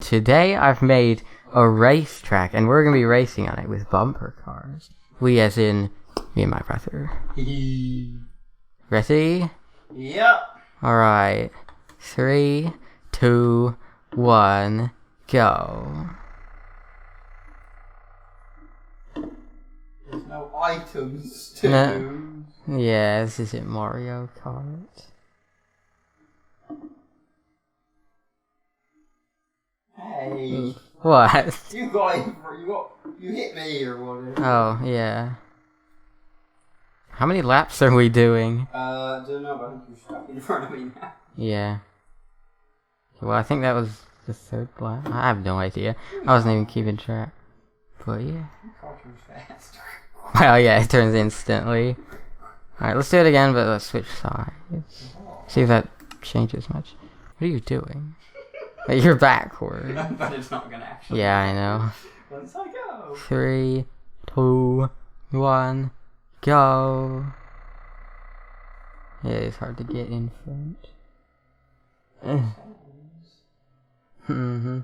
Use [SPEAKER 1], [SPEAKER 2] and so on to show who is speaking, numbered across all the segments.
[SPEAKER 1] today I've made a racetrack, and we're gonna be racing on it with bumper cars. We as in me and my brother. Ready?
[SPEAKER 2] Yep.
[SPEAKER 1] Alright. 3, 2, 1, go.
[SPEAKER 2] There's no items to do.
[SPEAKER 1] Yeah, this isn't Mario Kart.
[SPEAKER 2] Hey.
[SPEAKER 1] What?
[SPEAKER 2] You hit me or whatever.
[SPEAKER 1] Oh, yeah. How many laps are we doing?
[SPEAKER 2] Don't know, but I think you're stuck in front of me now.
[SPEAKER 1] Yeah. Well, I think that was the 3rd lap. I have no idea. I wasn't even keeping track. But yeah.
[SPEAKER 2] Kart turns fast.
[SPEAKER 1] Well, yeah, it turns instantly. Alright, let's do it again, but let's switch sides. See if that changes much. What are you doing? You're backward.
[SPEAKER 2] But it's not gonna actually.
[SPEAKER 1] Yeah, I know.
[SPEAKER 2] Once I go.
[SPEAKER 1] 3, 2, 1, go. Yeah, it's hard to get in front. Mm-hmm.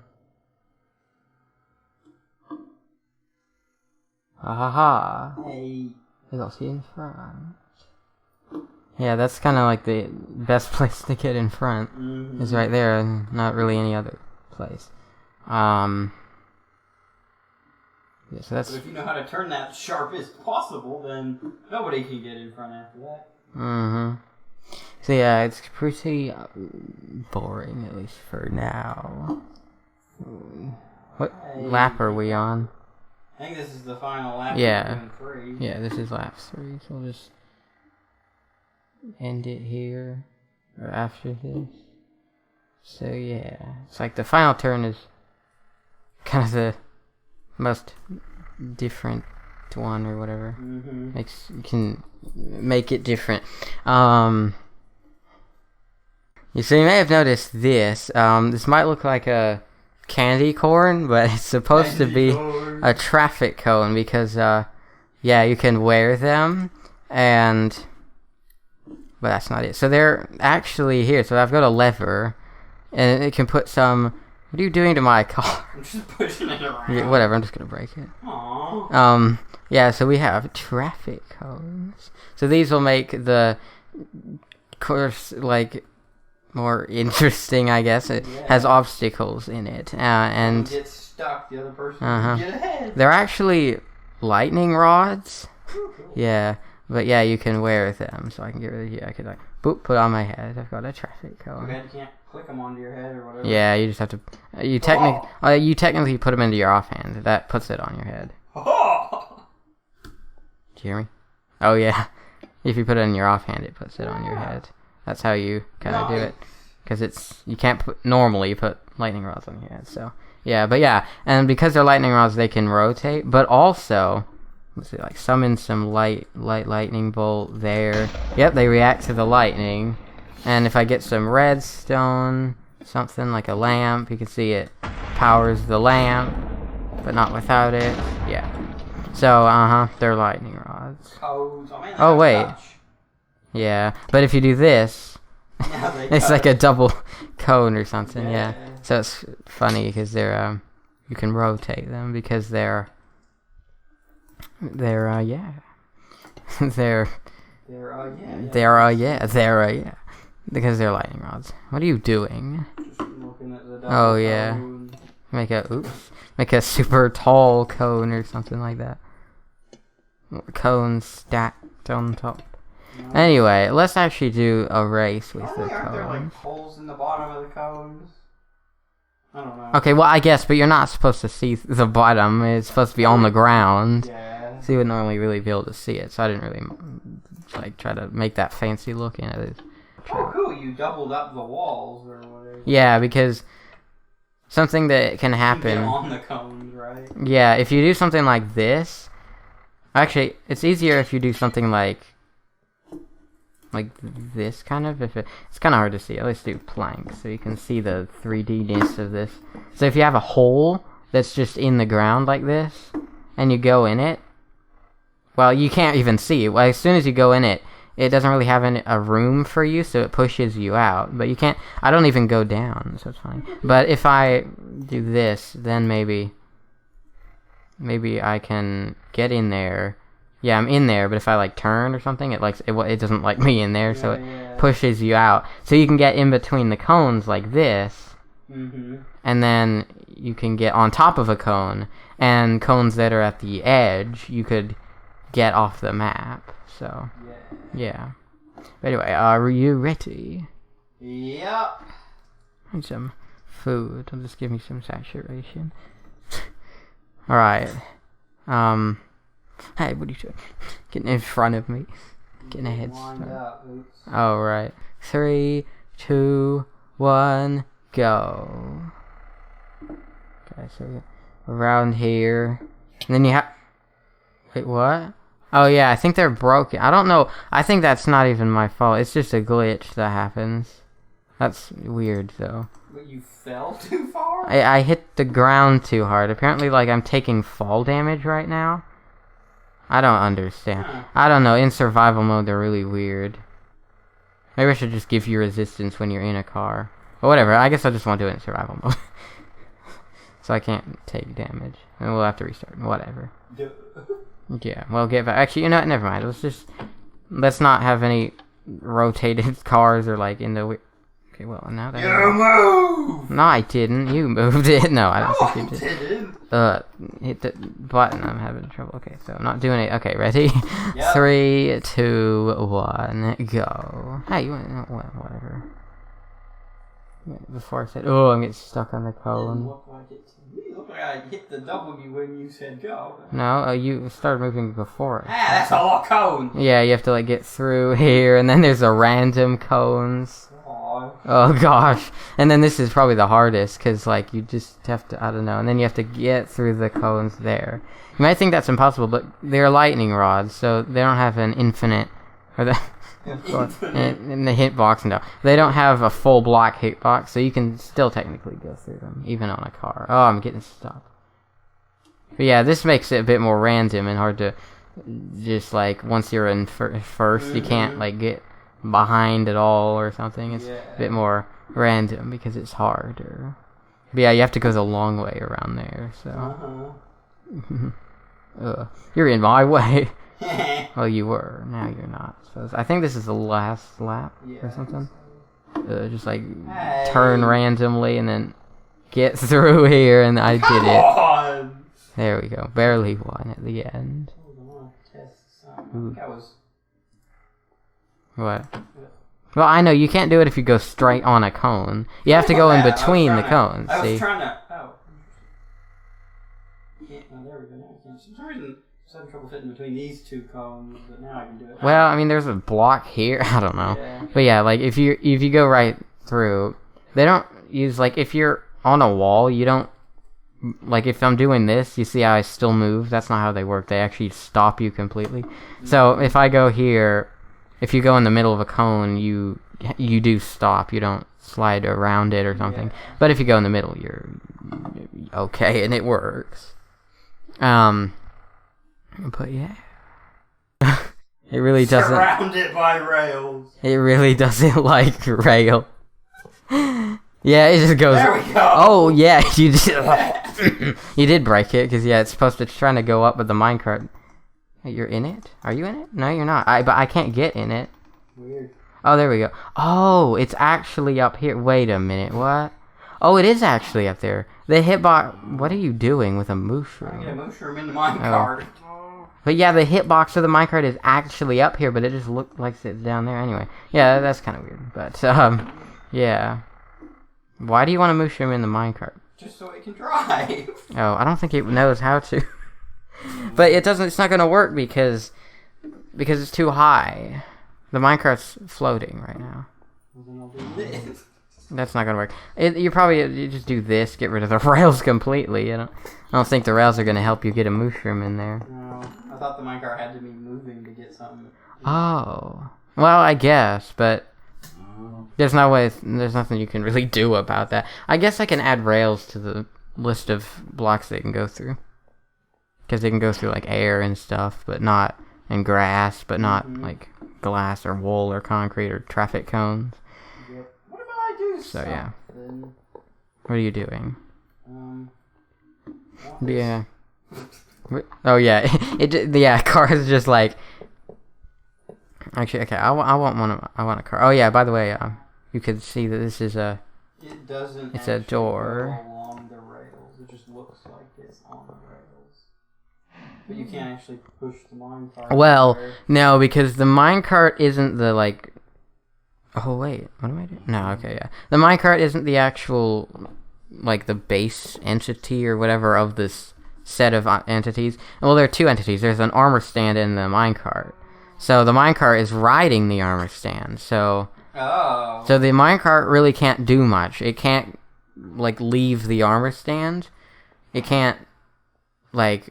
[SPEAKER 1] Haha.
[SPEAKER 2] Hey.
[SPEAKER 1] I got see in front. Yeah, that's kind of like the best place to get in front. Is right there, and not really any other place. Yeah, so that's.
[SPEAKER 2] But if you know how to turn that sharp as possible, then nobody can get in front after that.
[SPEAKER 1] Mm-hmm. So yeah, it's pretty boring, at least for now. What lap are we on?
[SPEAKER 2] I think this is the final lap.
[SPEAKER 1] Yeah.
[SPEAKER 2] Of 3.
[SPEAKER 1] Yeah, this is lap 3, so we'll just end it here, or after this. So yeah, it's like the final turn is kind of the most different one or whatever. You can make it different. So you may have noticed this. This might look like a candy corn, but it's supposed to be a traffic cone because, yeah, you can wear them, but that's not it. So they're actually here. So I've got a lever, and it can put some. What are you doing to my car?
[SPEAKER 2] I'm just pushing it around.
[SPEAKER 1] Yeah, whatever. I'm just gonna break it.
[SPEAKER 2] Aww.
[SPEAKER 1] Yeah. So we have traffic cones. So these will make the course like more interesting, I guess. It has obstacles in it, and
[SPEAKER 2] get stuck. The other person can get ahead.
[SPEAKER 1] They're actually lightning rods.
[SPEAKER 2] Cool.
[SPEAKER 1] Yeah, but yeah, you can wear them. So I can get rid of you. I could like boop, put on my head. I've got a traffic cone.
[SPEAKER 2] You can't click them onto your head or whatever.
[SPEAKER 1] Yeah, you just have to. You technically put them into your offhand. That puts it on your head.
[SPEAKER 2] Oh!
[SPEAKER 1] Do you hear me? Oh yeah. If you put it in your offhand, it puts it on your head. That's how you kind of do it. Because you can't normally put lightning rods on your head. So yeah, but yeah, and because they're lightning rods, they can rotate. But also, let's see, like summon some light lightning bolt there. Yep, they react to the lightning. And if I get some redstone, something like a lamp, you can see it powers the lamp, but not without it. Yeah. So, they're lightning rods. Oh, wait. Yeah, but if you do this, it's like a double cone or something, yeah. So it's funny because they're, you can rotate them because they're yeah. Because they're lightning rods. What are you doing?
[SPEAKER 2] Just looking at the
[SPEAKER 1] Oh yeah.
[SPEAKER 2] cone.
[SPEAKER 1] Make a super tall cone or something like that. Cone stacked on top.
[SPEAKER 2] No.
[SPEAKER 1] Anyway, let's actually do a race with the
[SPEAKER 2] Aren't there like
[SPEAKER 1] cones.
[SPEAKER 2] holes in the bottom of the cones? I don't know.
[SPEAKER 1] Okay, well I guess, but you're not supposed to see the bottom. It's supposed to be on the ground.
[SPEAKER 2] Yeah.
[SPEAKER 1] So you would normally really be able to see it. So I didn't really like try to make that fancy looking at it.
[SPEAKER 2] Oh, cool! You doubled up the walls or whatever.
[SPEAKER 1] Yeah, because something that can happen.
[SPEAKER 2] You get on the cones, right?
[SPEAKER 1] Yeah, if you do something like this, actually, it's easier if you do something like this kind of. It's kind of hard to see. Let's do planks so you can see the 3D-ness of this. So if you have a hole that's just in the ground like this, and you go in it, well, you can't even see it. Well, as soon as you go in it, it doesn't really have a room for you, so it pushes you out. But you can't. I don't even go down, so it's fine. But if I do this, then maybe I can get in there. Yeah, I'm in there, but if I like turn or something, it doesn't like me in there, so it pushes you out. So you can get in between the cones like this, and then you can get on top of a cone, and cones that are at the edge, you could get off the map. So yeah. But anyway, are you ready?
[SPEAKER 2] Yep.
[SPEAKER 1] And some food. I'll just give me some saturation. All right. Hey, what are you doing? Getting in front of me. Getting a head start. All right. 3, 2, 1, go. Okay, so around here, and then you have. Wait, what? Oh yeah, I think they're broken. I don't know. I think that's not even my fault. It's just a glitch that happens. That's weird though.
[SPEAKER 2] But you fell too far?
[SPEAKER 1] I hit the ground too hard. Apparently, like, I'm taking fall damage right now. I don't understand. I don't know. In survival mode, they're really weird. Maybe I should just give you resistance when you're in a car. But whatever. I guess I just won't do it in survival mode. So I can't take damage. And we'll have to restart. Whatever. Yeah, well, get back. Actually, you know what? Never mind. Let's not have any rotated cars or, like, in the... Okay, well, now that...
[SPEAKER 2] You moved!
[SPEAKER 1] No, I didn't. You moved it. No, I don't think you did.
[SPEAKER 2] Didn't.
[SPEAKER 1] Hit the button. I'm having trouble. Okay, so I'm not doing it. Okay, ready?
[SPEAKER 2] Yep.
[SPEAKER 1] 3, 2, 1, go. Hey, you went... Whatever. Before I said... Oh, I'm getting stuck on the cone.
[SPEAKER 2] Look like it to me. Look like I hit the W when you said go.
[SPEAKER 1] No, you started moving before.
[SPEAKER 2] Ah, that's a lot of cone.
[SPEAKER 1] Yeah, you have to, like, get through here, and then there's a random cones. Oh gosh. And then this is probably the hardest, because, like, you just have to, I don't know, and then you have to get through the cones there. You might think that's impossible, but they're lightning rods, so they don't have an infinite, or the, in the hitbox, no. They don't have a full block hitbox, so you can still technically go through them, even on a car. Oh, I'm getting stuck. But yeah, this makes it a bit more random and hard to just, like, once you're in first, you can't, like, get behind at all or something. It's a bit more random because it's harder. But yeah, you have to go the long way around there, so... You're in my way. Well, you were. Now you're not. So I think this is the last lap or something. Just like turn randomly and then get through here, and I did it. There we go. Barely won at the end. Ooh. What? Well, I know you can't do it if you go straight on a cone. You have to go in between the cones.
[SPEAKER 2] I was
[SPEAKER 1] see?
[SPEAKER 2] trying to. Oh. There we go. Now I can't. For some reason, I was having trouble fitting between these two cones, but now I can do it.
[SPEAKER 1] Well, I mean, there's a block here. I don't know.
[SPEAKER 2] Yeah.
[SPEAKER 1] But yeah, like if you go right through, they don't use, like, if you're on a wall, you don't, like, if I'm doing this, you see how I still move? That's not how they work. They actually stop you completely. So if I go here. If you go in the middle of a cone, you do stop. You don't slide around it or something. Yeah. But if you go in the middle, you're okay, and it works. But yeah, it really doesn't.
[SPEAKER 2] Surrounded by rails.
[SPEAKER 1] It really doesn't like rail. Yeah, it just goes.
[SPEAKER 2] There we go.
[SPEAKER 1] Oh yeah, you did. You did break it because it's supposed to trying to go up with the minecart. You're in it? Are you in it? No, you're not. But I can't get in it.
[SPEAKER 2] Weird.
[SPEAKER 1] Oh, there we go. Oh, it's actually up here. Wait a minute. What? Oh, it is actually up there. The hitbox. What are you doing with a mushroom?
[SPEAKER 2] I get a mushroom in the minecart.
[SPEAKER 1] Oh. But yeah, the hitbox of the minecart is actually up here, but it just looks like it's down there anyway. Yeah, that's kind of weird. But yeah. Why do you want a mushroom in the minecart?
[SPEAKER 2] Just so it can drive.
[SPEAKER 1] Oh, I don't think it knows how to. But it doesn't. It's not gonna work because it's too high. The minecart's floating right now.
[SPEAKER 2] Well, then I'll do this.
[SPEAKER 1] That's not gonna work. You just do this, get rid of the rails completely. I don't think the rails are gonna help you get a mushroom in there.
[SPEAKER 2] No, I thought the minecart had to be moving to get something.
[SPEAKER 1] Oh, well, I guess, but there's no way. There's nothing you can really do about that. I guess I can add rails to the list of blocks they can go through. Because they can go through, like, air and stuff, but not and grass, but not like glass or wool or concrete or traffic cones.
[SPEAKER 2] Yep. What if I do
[SPEAKER 1] So yeah.
[SPEAKER 2] something?
[SPEAKER 1] What are you doing?
[SPEAKER 2] What is-
[SPEAKER 1] Yeah. Oh yeah, car is just like. Actually, okay, I want a car. Oh yeah, by the way, you could see that this is a.
[SPEAKER 2] It doesn't.
[SPEAKER 1] It's a
[SPEAKER 2] actually
[SPEAKER 1] door.
[SPEAKER 2] Go along the rails. It just looks like it's on the rails. But you can't actually push the minecart.
[SPEAKER 1] Well,
[SPEAKER 2] there.
[SPEAKER 1] no, because the minecart isn't the like. Oh wait, what am I doing? No, okay, yeah, the minecart isn't the actual, like the base entity or whatever of this set of entities. Well, there are two entities. There's an armor stand in the minecart. So the minecart is riding the armor stand. So the minecart really can't do much. It can't like leave the armor stand. It can't like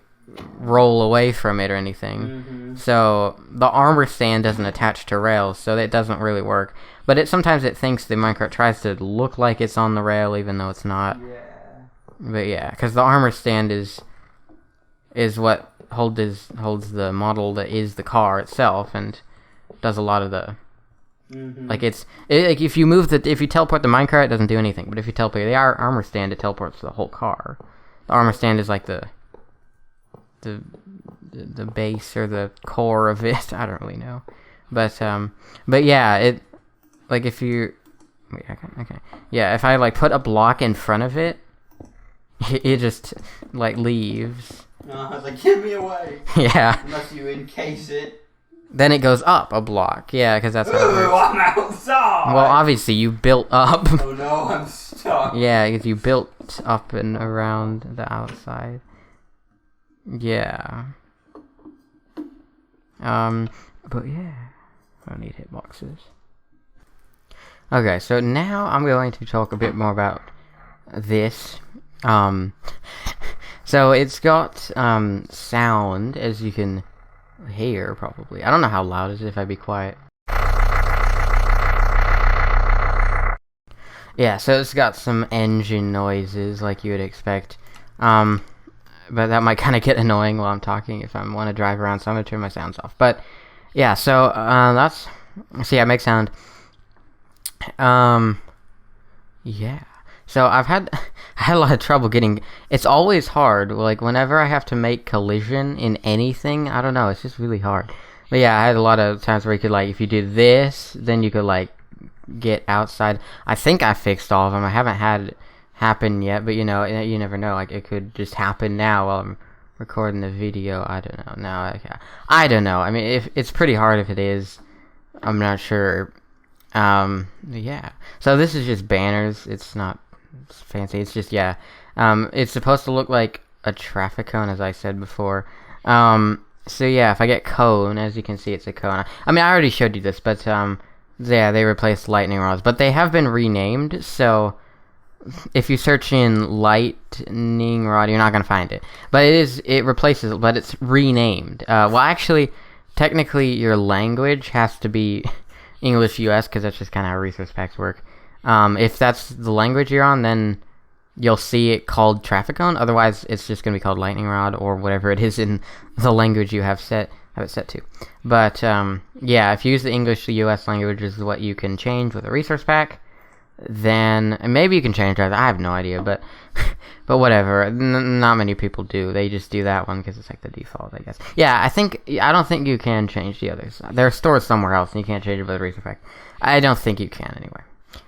[SPEAKER 1] roll away from it or anything. So the armor stand doesn't attach to rails, so it doesn't really work. But sometimes it thinks the minecart tries to look like it's on the rail even though it's not.
[SPEAKER 2] Yeah.
[SPEAKER 1] But yeah, because the armor stand is what holds the model that is the car itself and does a lot of the like like if you teleport the minecart, it doesn't do anything, but if you teleport the armor stand, it teleports the whole car. The armor stand is like the base or the core of it. I don't really know, but yeah, it like if you wait, okay, yeah, if I like put a block in front of it, it just like leaves.
[SPEAKER 2] No, I was like, give me away.
[SPEAKER 1] Yeah.
[SPEAKER 2] Unless you encase it.
[SPEAKER 1] Then it goes up a block. Yeah, because that's how it
[SPEAKER 2] Ooh,
[SPEAKER 1] works.
[SPEAKER 2] I'm outside.
[SPEAKER 1] Well, obviously you built up.
[SPEAKER 2] Oh no, I'm stuck.
[SPEAKER 1] Yeah, because you built up and around the outside. Yeah. But yeah, I don't need hitboxes. Okay, so now I'm going to talk a bit more about this. So it's got sound, as you can hear, probably. I don't know how loud it is if I be quiet. Yeah, so it's got some engine noises, like you would expect. But that might kind of get annoying while I'm talking if I want to drive around, so I'm going to turn my sounds off. But, yeah, so, that's... So, yeah, make sound. Yeah. So I had a lot of trouble getting. It's always hard. Like whenever I have to make collision in anything, I don't know. It's just really hard. But yeah, I had a lot of times where you could like, if you do this, then you could like get outside. I think I fixed all of them. I haven't had it happen yet, but you know, you never know. Like it could just happen now while I'm recording the video. I don't know. I don't know. I mean, if it's pretty hard if it is. I'm not sure. Yeah. So this is just banners. It's not fancy. It's just, yeah. It's supposed to look like a traffic cone, as I said before. So yeah, if I get cone, as you can see, it's a cone. I mean, I already showed you this, but, yeah, they replaced lightning rods. But they have been renamed, so if you search in lightning rod, you're not going to find it. But it replaces it, but it's renamed. Well, actually, technically, your language has to be English US, because that's just kind of how resource packs work. If that's the language you're on, then you'll see it called traffic cone. Otherwise, it's just going to be called lightning rod or whatever it is in the language you have it set to. But, yeah, if you use the English to US language is what you can change with a resource pack, then and maybe you can change that. I have no idea, but whatever. Not many people do. They just do that one because it's like the default, I guess. Yeah, I don't think you can change the others. They're stored somewhere else, and you can't change it with a resource pack. I don't think you can anyway.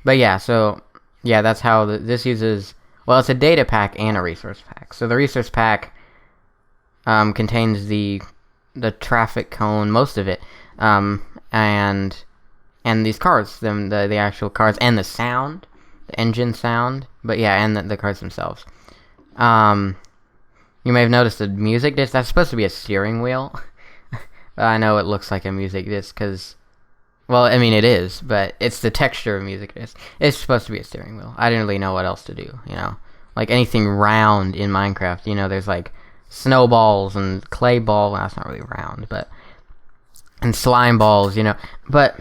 [SPEAKER 1] But yeah, so yeah, that's how this uses. Well, it's a data pack and a resource pack. So the resource pack contains the traffic cone, most of it, and these cars, the actual cars, and the sound, the engine sound. But yeah, and the cars themselves. You may have noticed the music disc. That's supposed to be a steering wheel. I know it looks like a music disc because, well, I mean it is, but it's the texture of music disc. It's supposed to be a steering wheel. I didn't really know what else to do, you know. Like anything round in Minecraft, you know, there's like snowballs and clay ball. Well, that's not really round, but and slime balls, you know. But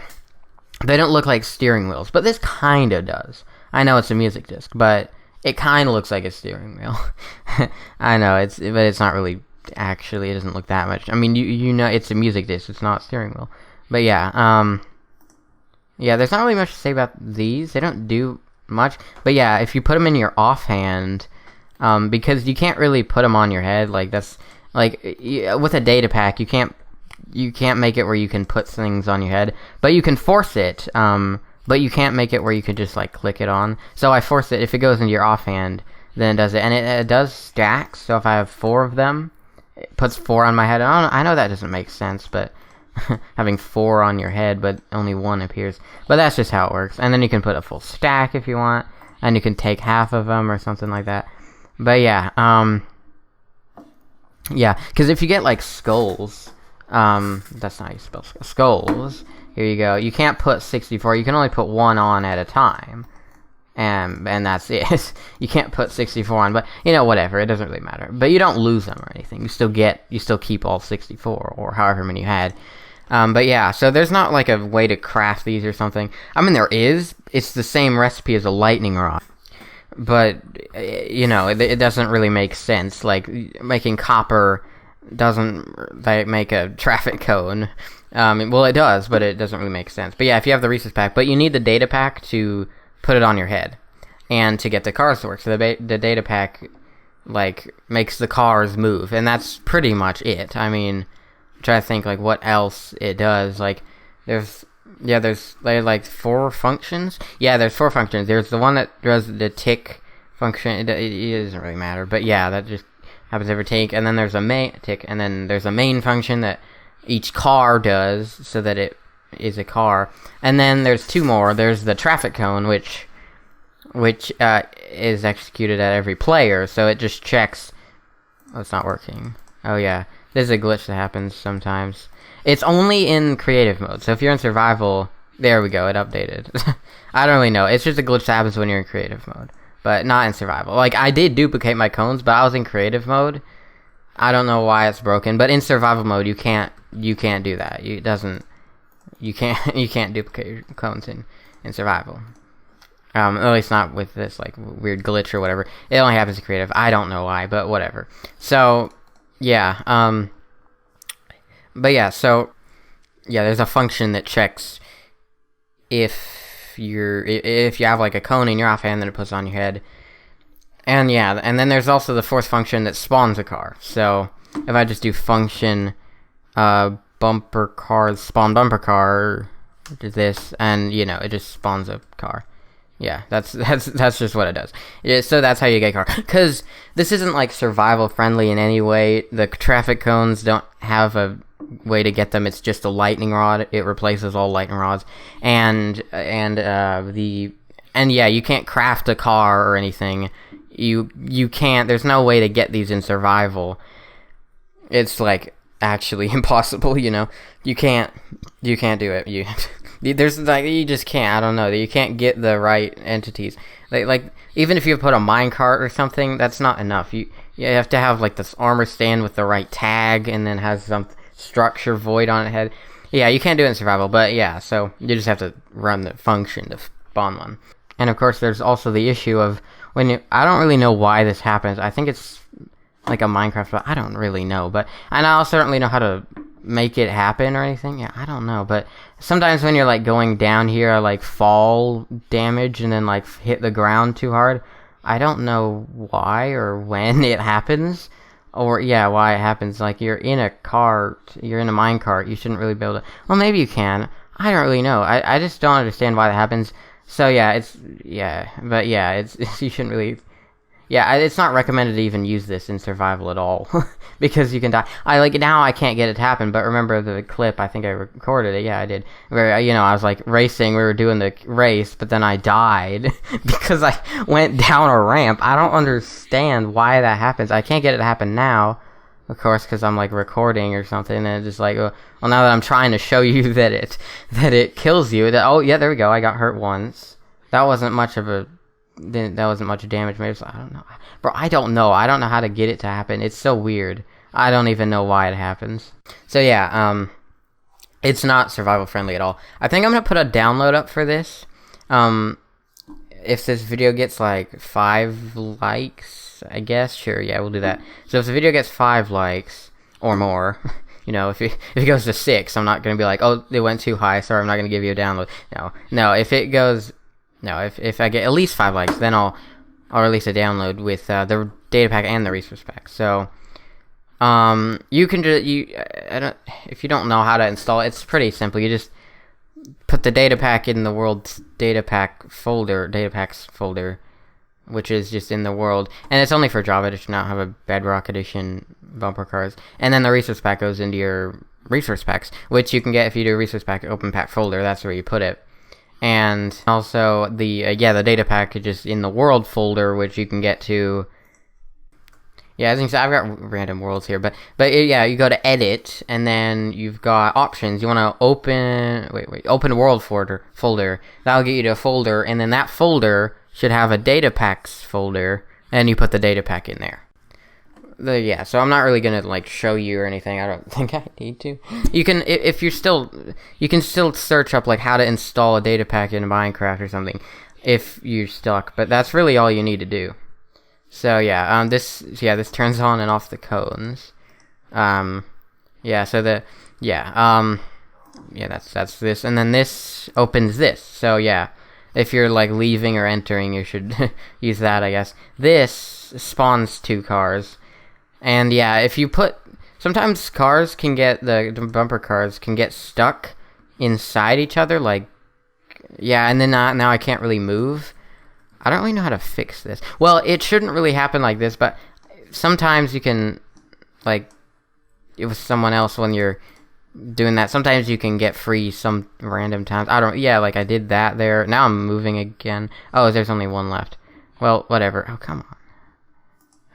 [SPEAKER 1] they don't look like steering wheels. But this kind of does. I know it's a music disc, but it kind of looks like a steering wheel. I know but it's not really actually, it doesn't look that much. I mean, you know, it's a music disc. It's not a steering wheel. But yeah, yeah, there's not really much to say about these. They don't do much. But yeah, if you put them in your offhand, because you can't really put them on your head, like that's like with a data pack, you can't make it where you can put things on your head, but you can force it. But you can't make it where you could just like click it on. So I force it. If it goes into your offhand, then it does it, and it does stack. So if I have 4 of them, it puts 4 on my head. I know that doesn't make sense, but having 4 on your head, but only 1 appears. But that's just how it works. And then you can put a full stack if you want, and you can take half of them or something like that. But yeah, yeah, because if you get like skulls, that's not how you spell skulls. Here you go. You can't put 64. You can only put 1 on at a time. And that's it. You can't put 64 on, but you know, whatever, it doesn't really matter. But you don't lose them or anything. You still keep all 64 or however many you had. But yeah, so there's not like a way to craft these or something. I mean, there is. It's the same recipe as a lightning rod, but you know, it doesn't really make sense. Like making copper doesn't make a traffic cone. Well, it does, but it doesn't really make sense. But yeah, if you have the Reese's pack, but you need the data pack to put it on your head and to get the cars to work. So the data pack like makes the cars move, and that's pretty much it. I mean, I'm trying to think like what else it does. Like there's like 4 functions. Yeah, there's 4 functions. There's the one that does the tick function. It doesn't really matter, but yeah, that just happens every tick. And then there's a main tick, and then there's a main function that each car does, so that it is a car. And then there's 2 more. There's the traffic cone, which is executed at every player, so it just checks. Oh, it's not working. Oh yeah, there's a glitch that happens sometimes. It's only in creative mode, so if you're in survival, there we go, it updated. I don't really know. It's just a glitch that happens when you're in creative mode, but not in survival. Like, I did duplicate my cones, but I was in creative mode. I don't know why it's broken, but in survival mode, you can't do that. You can't duplicate your cones in survival. At least not with this like weird glitch or whatever. It only happens in creative. I don't know why, but whatever. So yeah, but yeah, so yeah, there's a function that checks if you have like a cone in your offhand, then it puts it on your head. And yeah, and then there's also the 4th function that spawns a car. So if I just do function bumper cars spawn bumper car, do this, and you know, it just spawns a car. Yeah, that's just what it does. So that's how you get a car. Because this isn't like survival friendly in any way. The traffic cones don't have a way to get them. It's just a lightning rod. It replaces all lightning rods. And yeah, you can't craft a car or anything. You can't. There's no way to get these in survival. It's like actually impossible. You know, you can't do it. There's like, you just can't. I don't know. You can't get the right entities. Like even if you put a minecart or something, that's not enough. You have to have like this armor stand with the right tag, and then has some structure void on its head. Yeah, you can't do it in survival. But yeah, so you just have to run the function to spawn one. And of course, there's also the issue of I don't really know why this happens. I think it's like a Minecraft, but I don't really know. And I also don't really know how to make it happen or anything. Yeah, I don't know. But sometimes when you're like going down here, I like fall damage and then like hit the ground too hard. I don't know why or when it happens. Or yeah, why it happens. Like you're in a cart, you're in a minecart, you shouldn't really be able to. Well, maybe you can. I don't really know. I just don't understand why that happens. So yeah, it's you shouldn't really. Yeah, it's not recommended to even use this in survival at all, because you can die. Now I can't get it to happen, but remember the clip, I think I recorded it, yeah I did, where, I was like racing, we were doing the race, but then I died, because I went down a ramp. I don't understand why that happens. I can't get it to happen now, of course, because I'm like recording or something, and it's just like, well now that I'm trying to show you that it kills you, oh yeah, there we go, I got hurt once. That wasn't much damage. Maybe I don't know, bro. I don't know how to get it to happen. It's so weird. I don't even know why it happens. So yeah, it's not survival friendly at all. I think I'm gonna put a download up for this. If this video gets like 5 likes, likes, I guess. Sure, yeah, we'll do that. So if the video gets 5 likes or more, you know, if it goes to 6, I'm not gonna be like, oh, it went too high. Sorry, I'm not gonna give you a download. No. If it goes, no, if I get at least 5 likes, then I'll release a download with the data pack and the resource pack. So you can just if you don't know how to install it, it's pretty simple. You just put the data pack in the world's data packs folder, which is just in the world, and it's only for Java. It should not have a Bedrock Edition bumper cars. And then the resource pack goes into your resource packs, which you can get if you do a resource pack open pack folder. That's where you put it. And also the data package is in the world folder, which you can get to. Yeah, as you can see, I've got random worlds here, but yeah, you go to edit, and then you've got options. You want to open world folder. That'll get you to a folder, and then that folder should have a data packs folder, and you put the data pack in there. Yeah, so I'm not really gonna like show you or anything. I don't think I need to. You can, if you're still, you can still search up like how to install a data pack in Minecraft or something, if you're stuck. But that's really all you need to do. So yeah, this turns on and off the cones. That's this, and then this opens this. So yeah, if you're like leaving or entering, you should use that, I guess. This spawns 2 cars, and yeah, if you put, sometimes cars can get, the bumper cars can get stuck inside each other, like, yeah, and then now I can't really move. I don't really know how to fix this. Well, it shouldn't really happen like this, but sometimes you can, like, it was someone else when you're doing that. Sometimes you can get free some random times. Like I did that there. Now I'm moving again. Oh, there's only 1 left. Well, whatever. Oh, come on.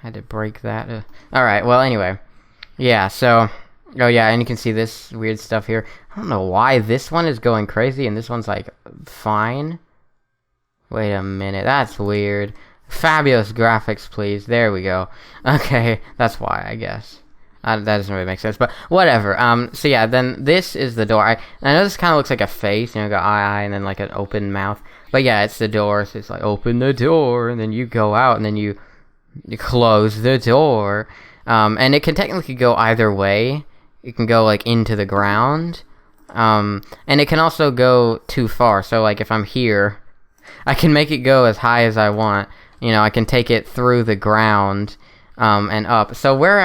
[SPEAKER 1] I had to break that. Alright, well, anyway. Yeah, so, oh yeah, and you can see this weird stuff here. I don't know why this one is going crazy and this one's, like, fine. Wait a minute, that's weird. Fabulous graphics, please. There we go. Okay, that's why, I guess. That doesn't really make sense, but whatever. So yeah, then this is the door. I know this kind of looks like a face, you know, got eye, and then like an open mouth. But yeah, it's the door, so it's like, open the door, and then you go out, and then you close the door. And it can technically go either way. It can go like into the ground. And it can also go too far. So like if I'm here, I can make it go as high as I want. You know, I can take it through the ground and up. So where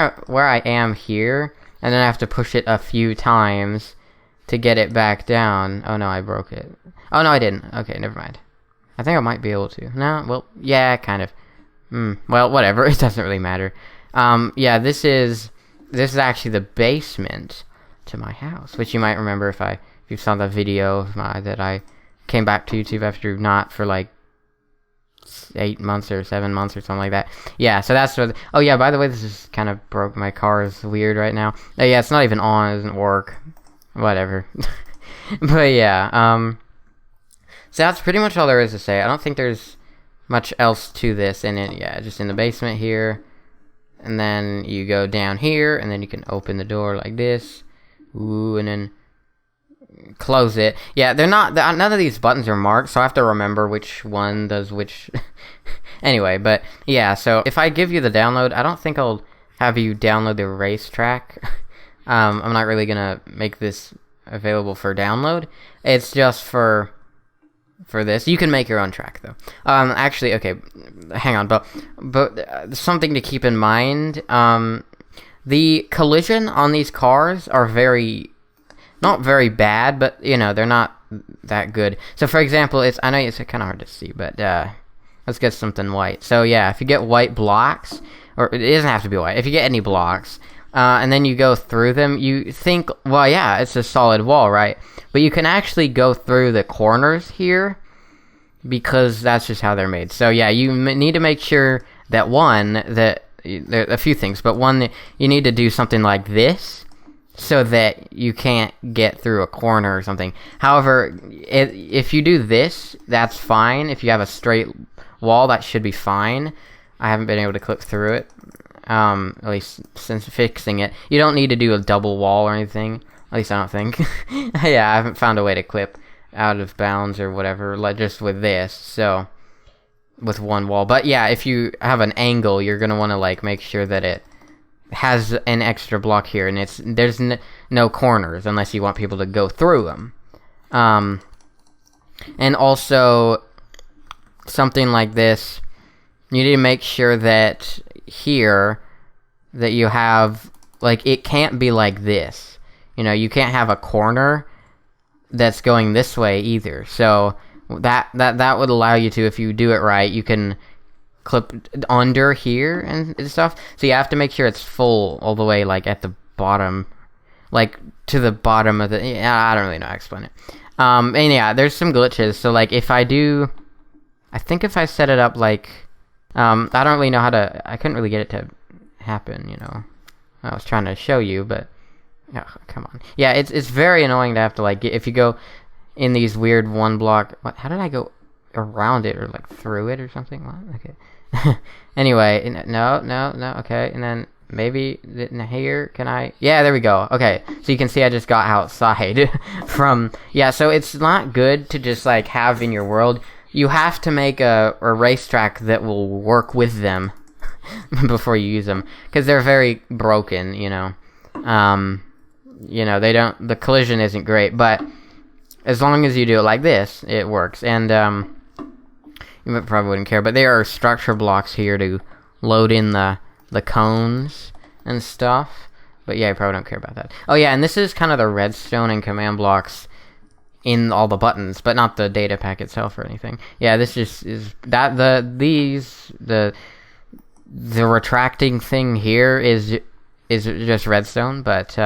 [SPEAKER 1] I am here, and then I have to push it a few times to get it back down. Oh no, I broke it. Oh no, I didn't. Okay, never mind. I think I might be able to. No, well, yeah, kind of. Well, whatever. It doesn't really matter. Yeah, this is actually the basement to my house, which you might remember if you saw the video of that I came back to YouTube after not for like 8 months or 7 months or something like that. Yeah, so that's what. Oh yeah, by the way, this is kind of broke. My car is weird right now. Oh yeah, it's not even on. It doesn't work. Whatever. But yeah, so that's pretty much all there is to say. I don't think there's much else to this. And yeah, just in the basement here, and then you go down here, and then you can open the door like this. Ooh, and then close it. Yeah, none of these buttons are marked, so I have to remember which one does which. Anyway, but yeah, so if I give you the download, I don't think I'll have you download the racetrack. I'm not really gonna make this available for download. It's just for this. You can make your own track though. Actually, okay, hang on, but something to keep in mind. The collision on these cars are not very bad, but you know, they're not that good. So for example, I know it's kind of hard to see, but let's get something white. So yeah, if you get white blocks, or it doesn't have to be white, if you get any blocks, and then you go through them, you think, well, yeah, it's a solid wall, right? But you can actually go through the corners here, because that's just how they're made. So yeah, you need to make sure that there are a few things, but one, you need to do something like this, so that you can't get through a corner or something. However, if you do this, that's fine. If you have a straight wall, that should be fine. I haven't been able to clip through it, at least since fixing it. You don't need to do a double wall or anything. At least I don't think. Yeah, I haven't found a way to clip out of bounds or whatever, like just with this. So, with one wall. But yeah, if you have an angle, you're gonna want to like make sure that it has an extra block here, and there's no corners unless you want people to go through them. And also something like this, you need to make sure that here that you have, like, it can't be like this. You know, you can't have a corner that's going this way either. So that would allow you to, if you do it right, you can clip under here and stuff. So you have to make sure it's full all the way, like, at the bottom, like, to the bottom of the, yeah, I don't really know how to explain it. And yeah, there's some glitches. So, like, if I think if I set it up, like, I don't really know how to, I couldn't really get it to happen, you know. I was trying to show you, but, oh, come on. Yeah, it's very annoying to have to, like, if you go in these weird one block, how did I go around it, or, like, through it or something? What? Okay. Anyway, no, okay, and then maybe here, can I? Yeah, there we go. Okay, so you can see I just got outside from, yeah, so it's not good to just, like, have in your world. You have to make a racetrack that will work with them before you use them, because they're very broken, you know. You know, the collision isn't great, but as long as you do it like this, it works. And you probably wouldn't care, but there are structure blocks here to load in the cones and stuff. But yeah, you probably don't care about that. Oh yeah, and this is kind of the redstone and command blocks in all the buttons, but not the data pack itself or anything. Yeah, this just is that the retracting thing here is just redstone, but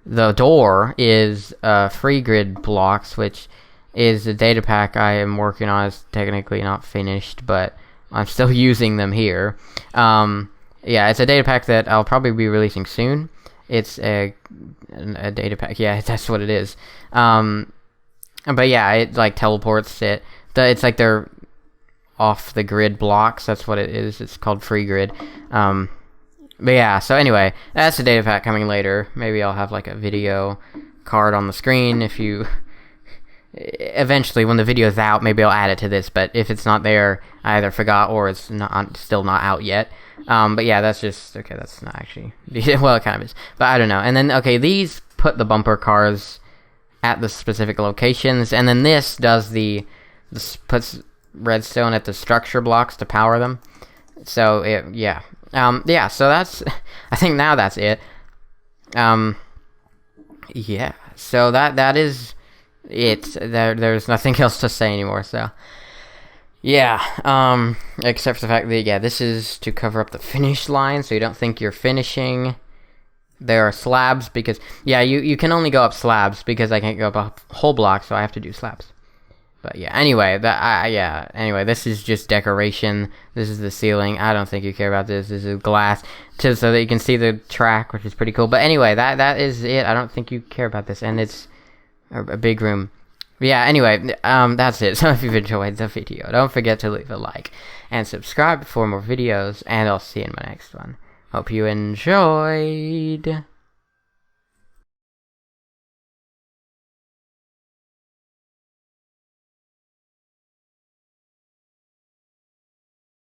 [SPEAKER 1] the door is free grid blocks, which is a data pack I am working on. It's technically not finished, but I'm still using them here. Yeah, it's a data pack that I'll probably be releasing soon. It's a data pack. Yeah, that's what it is. But yeah, it like teleports it. It's like they're off the grid blocks. That's what it is. It's called free grid. But yeah, so anyway, that's a data pack coming later. Maybe I'll have like a video card on the screen if you... Eventually, when the video's out, maybe I'll add it to this, but if it's not there, I either forgot or it's still not out yet. But yeah, that's just... Okay, that's not actually... Well, it kind of is. But I don't know. And then, okay, these put the bumper cars at the specific locations, and then this does this puts redstone at the structure blocks to power them. So, yeah. Yeah, so that's... I think now that's it. Yeah, so that is... There's nothing else to say anymore, so yeah, except for the fact that, yeah, this is to cover up the finish line, so you don't think you're finishing. There are slabs, because, yeah, you can only go up slabs, because I can't go up a whole block, so I have to do slabs. But yeah, anyway, anyway, this is just decoration. This is the ceiling. I don't think you care about this. This is glass, so that you can see the track, which is pretty cool. But anyway, that is it. I don't think you care about this, and it's a big room. Yeah, anyway, that's it. So if you've enjoyed the video, don't forget to leave a like and subscribe for more videos, and I'll see you in my next one. Hope you enjoyed.